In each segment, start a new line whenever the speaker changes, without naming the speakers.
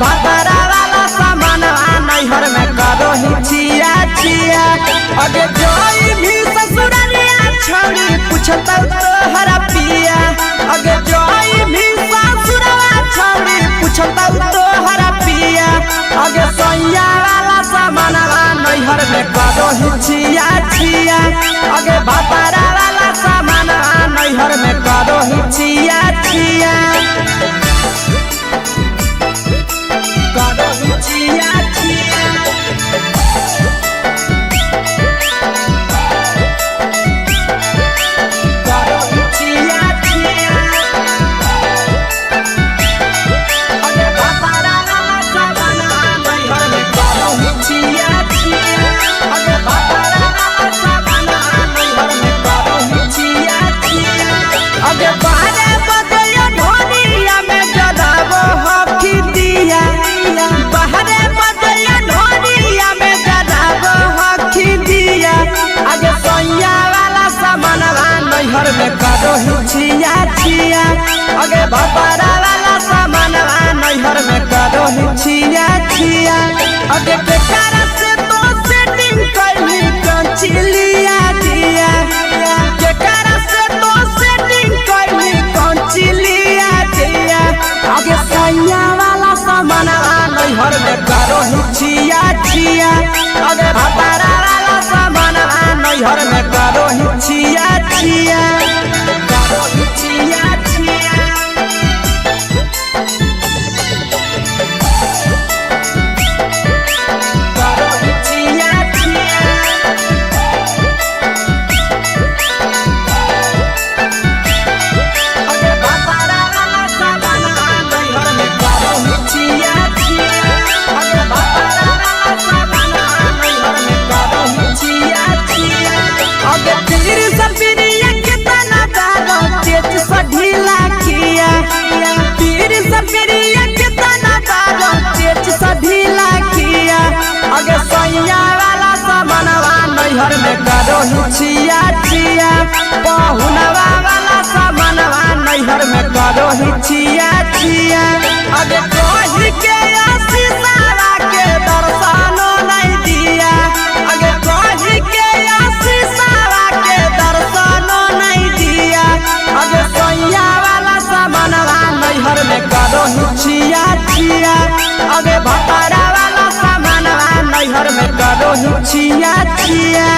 भातारा वाला सामान नैहर में करो ही छिया छिया। अगे जोई भी ससुरालिया छोड़ी पूछता तोहरा पिया। अगे जोई भी ससुरवा छोड़ी पूछता तोहरा पिया। अगे सैया वाला सामान नैहर में करो ही छिया छिया। अगे भातारा वाला सामान नैहर में करो ही छिया छिया। करो ही छिया छिया। करो ही छिया छिया। अगे भातारा वाला सामान नैहर में करो ही छिया छिया। अगे भातारा वाला सामान नैहर में करो ही छिया छिया। अगे बारे बदलिया ढोलिया में जलावो हकी दिया। बाहरे बदलिया ढोलिया में जलावो हकी दिया। अगे सैया वाला सामान नैहर में करो ही छिया छिया। अगे भातारा वाला सामान नैहर में करो ही छिया छिया। अगे बेकार से तो सेटिंग कैली कंचिलिया दिया। बेकार से तो सेटिंग कैली कंचिलिया दिया। अगे सैया वाला सामान नैहर में करो ही छिया छिया। अगे भातारा वाला सामान नैहर में करो ही छिया छिया। करो ही छिया छिया। करो ही छिया छिया। अगे भातारा वाला सामान नैहर में करो ही छिया छिया। अगे भातारा वाला सामान नैहर में करो ही छिया छिया। अगे पीर सबरिया के तना दारो तेज सढीला किया। पीर सबरिया के तना दारो तेज सढीला किया। अगे सैया वाला सामान नैहर में करो ही छिया छिया। पहुनवा वाला सामान नैहर में करो ही छिया छिया। अगे कही के आशीषवा के दर्शनो नहीं दिया। अगे कही के आशीषवा के दर्शनो नहीं दिया। अगे सैया वाला सामान नैहर में करो ही छिया छिया। अगे भातारा वाला सामान नैहर में करो ही छिया छिया।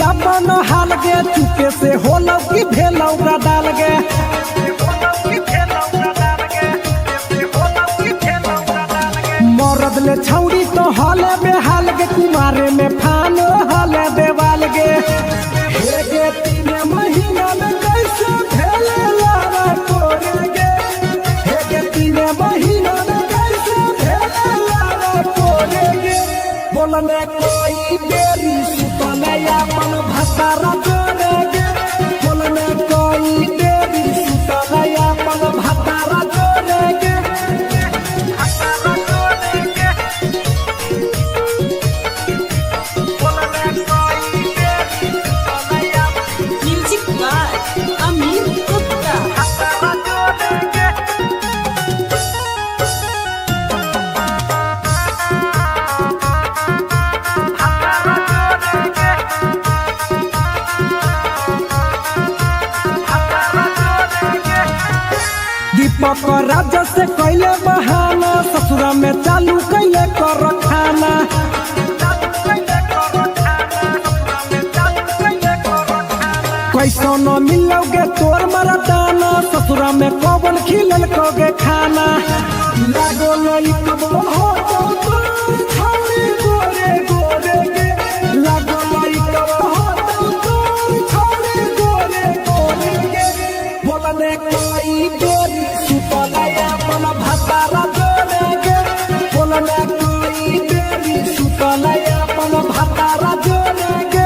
अपन हाल गे चुके से होलौ की भेलौ डाल गे मरद ले छौड़ी तो हले बेहाल गे कुमारे में फान हले देवाल गे हे गे 3 महीना में कैसे भेले लारा तोरे गे हे गे 3 महीना में कैसे भेले लारा तोरे गे बोलने कोई बेरी सुतने अपन भसारा तोरे गे बोलने कोई दीपक राजा से कैले बहाना ससुरा में चालू कैले कर खाना कैसो न मिलोगे तोर मरदाना ससुरा में कौन खिलल कोगे खाना लागो लई कब हो तो छोड़ी गोरे गोरे गे लागो लई कब हो तो छोड़ी गोरे गोरे गे बोलने कोई गोरी सुतलाया मन भतारा जोड़े गे बोलने कोई गोरी सुतलाया मन भतारा जोड़े गे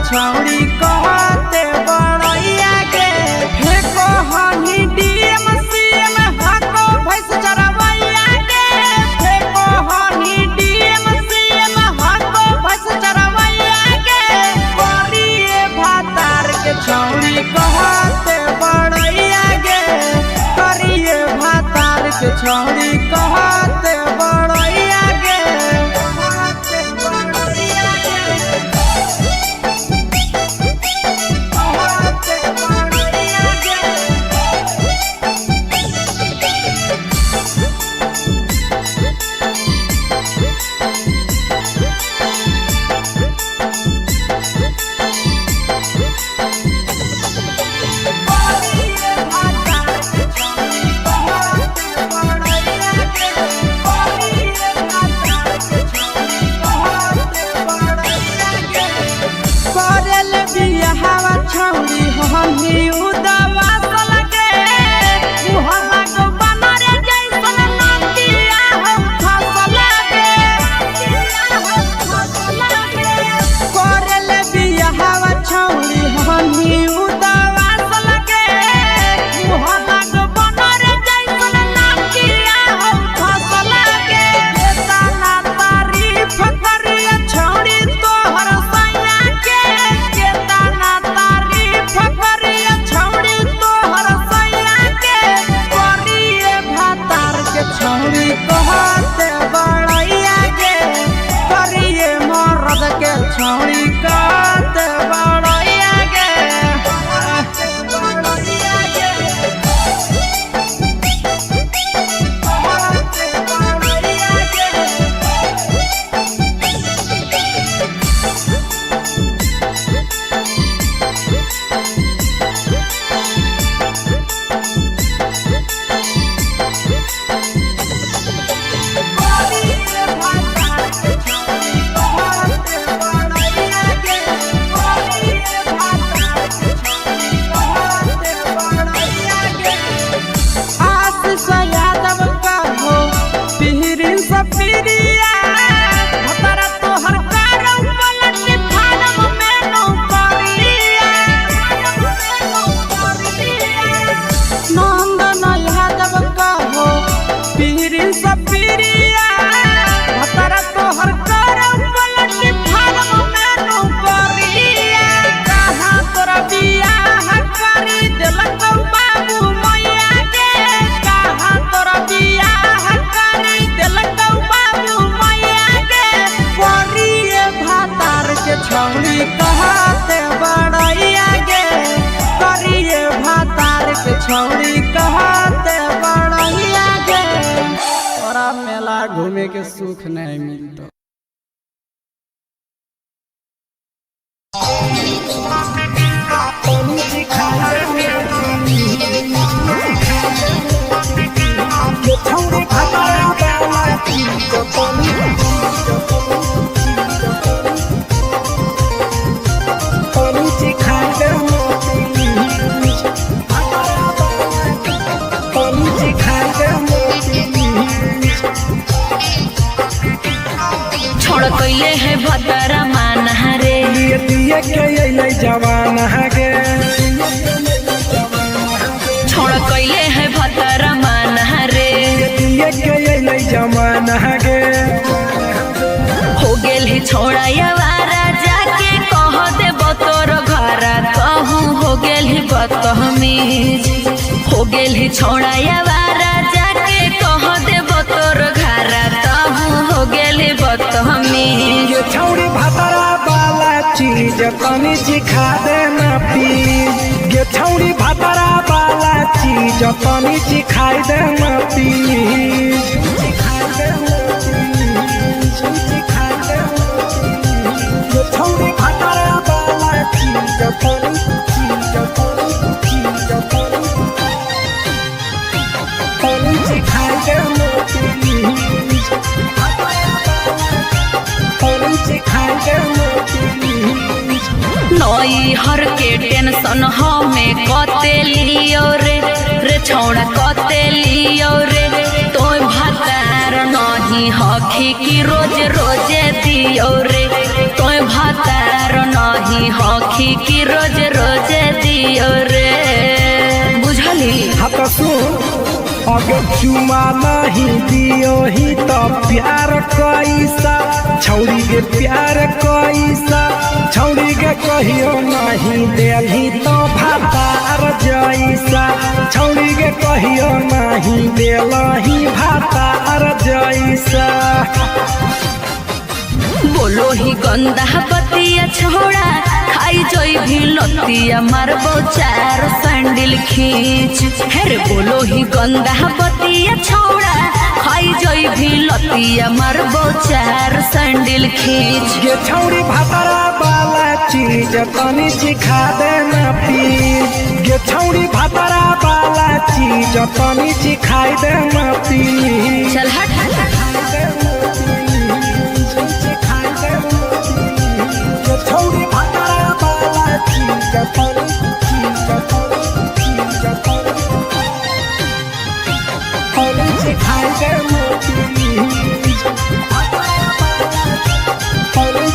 छौड़ी कहते बड़ैया के फेको हनी डीएम सीएम हको भैंस चरवैया के फेको हनी डीएम सीएम हको भैंस चरवैया के करिए भातार के छौड़ी कहते बड़ैया के करिए भातार के छौड़ी कहते बड़ैया के छौड़ी हमी उदवा सलगे मुहल्ला को बनरे जैसन नदिया हम फसलगे करल बियाहवा छौड़ी हमी उदवा सलगे मुहल्ला को बनरे जैसन नदिया हम फसलगे केतना तारीफ करिए छौड़ी तोहर सैया के केतना फकरिया छौड़ी तोहर सैया के करिए भातार के छौड़ी कहते बड़ैया के करिए मर्द के छौड़ी कहते बड़ैया के छौड़ी कहते बड़ैया गे करिए भातार के छौड़ी कहते बड़ैया गे तोरा मेला घूमे के सुख नहीं मिलता
छोड़ कैले है भतरा मान रे
लिए दिए के अइले जवान गे
छोड़ कैले है भतरा मान रे
दिए के अइले जवान गे
हो गेल ही छोड़ा यावारा जाके कह दे तोर घर कहूँ हो गेल ही बदतमीज हो गेल ही छोड़ा यावारा जाके कह दे तोर घर कहूँ हो गेल ही बदतमीज
ये छौड़ी भतरा वाला चीज तनी सिखा देना प्लीज ये छौड़ी भतरा वाला चीज तनी सिखाई देना प्लीज सिखाई देना प्लीज सिखाई देना ये छौड़ी भतरा वाला चीज तनी सिखाई देना प्लीज सिखाई देना प्लीज
नई हर के टेंशन हमें कते लियो रे छौड़ा कते लियो रे तो भतार नहीं हखी की रोज रोजे दियो रे तो भतार नहीं हखी की रोज रोजे दियो रे बुझली
हाथ सुन अगर चुमा नहीं दियो ही तो प्यार कैसा छौड़ी के प्यार कैसा छौड़ी के कहियो नहीं देली तो भातार जैसा छौड़ी के कहियो नहीं देलही भातार जैसा
बोलो ही गंदा बतिया छोड़ा खाई जोई भी लतिया मारबो चार सैंडल खींच हेरे बोलो ही गंदा बतिया छोड़ा खाई जोई भी लतिया मारबो चार सैंडल खींच
ये छौड़ी भतरा वाला चीज तनी सिखा देना प्लीज ये छौड़ी भतरा वाला चीज तनी सिखाई देना प्लीज
चल हट
छौड़ी भतरा वाला चीज तनी सिखाई देना प्लीज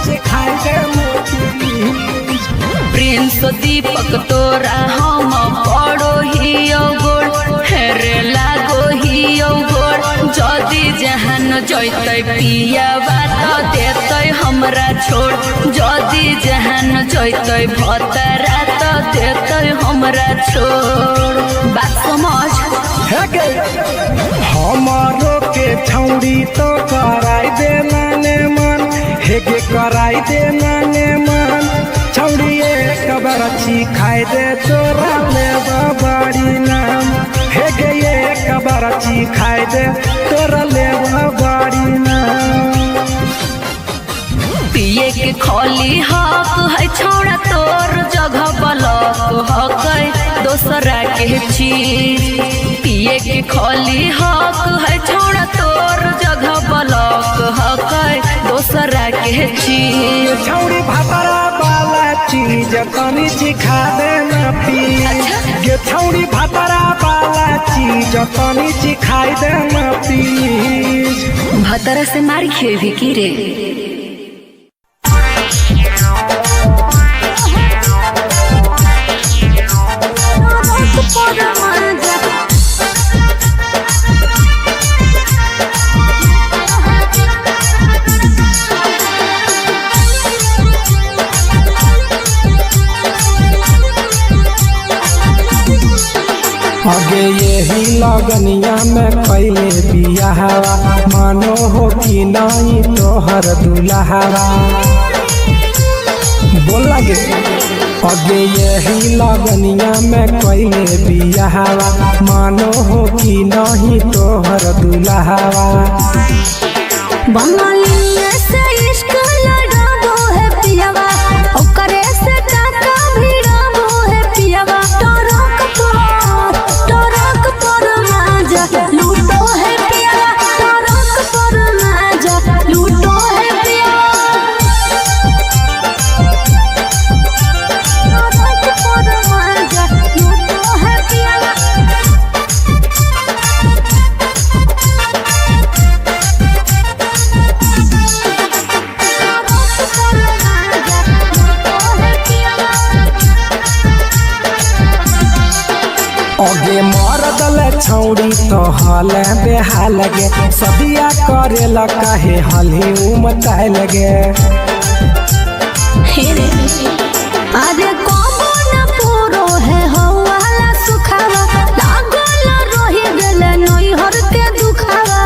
सिखाई देना प्लीज
प्रिंस दीपक तोरा हम पड़ो ही गोड़ हेरे लागो ही गोड़ जदी जहान जैते पिया बात देते हमरा छोड़ जदी जहान जैते भतरा तो देते हमरा छोड़ बात समझ
हमारो के छौड़ी तो कराई देना ने मन हेगे कराई देना ने मन छौड़ी एक बरछी खाई दे तोरा ले बड़ी नाम हेगे एक बरछी खाई दे तोरा ले बड़ी नाम
पिए के खोली हक है छोड़ा तोर जगह बलक हक दोसरा के चीज पिए के खोली हक है छोड़ा तोर जगह बलक हक दोसरा के चीज
छौड़ी भतरा वाला चीज तनी सिखा देना प्लीज ये छौड़ी भतरा वाला चीज तनी सिखाई देना प्लीज
भतरा से मारी खेवी की रे
आगे यही लगनिया में पहले बियाहवा मानो हो कि नहीं तोहर दुल्हवा बोल लगे आगे यही लगनिया में पहले बियाहवा मानो हो कि नहीं तोहर दुल्हवा
बंगालिया से इश्क लड़ाबो है पियावा ओकरे से टाका भिड़ाबो है पियावा टरक पर माजा लूटो है पियावा टरक पर माजा लूटो है पियावा टरक पर माजा लूटो है पियावा
छौड़ी तो हल बेहाल लगे सदिया करेला काहे हली उमताए लगे
अरे कबो न पूरो है हवाला सुखावा लागल रही गेले नैहर के दुखावा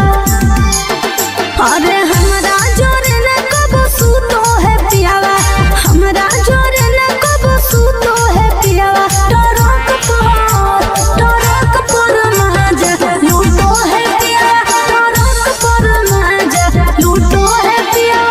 अरे हमरा जोरे न कबो सूतो है पियावा हमरा जोरे न कबो सूतो है पियावा टरक पर माजा लूटो है पियावा टरक पर माजा लूटो है पियावा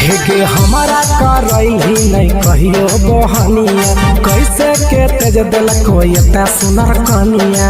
हेगे हमारा करैली नहीं कहियो बहनिया कैसे के तेज दिल कोई सुनर कनिया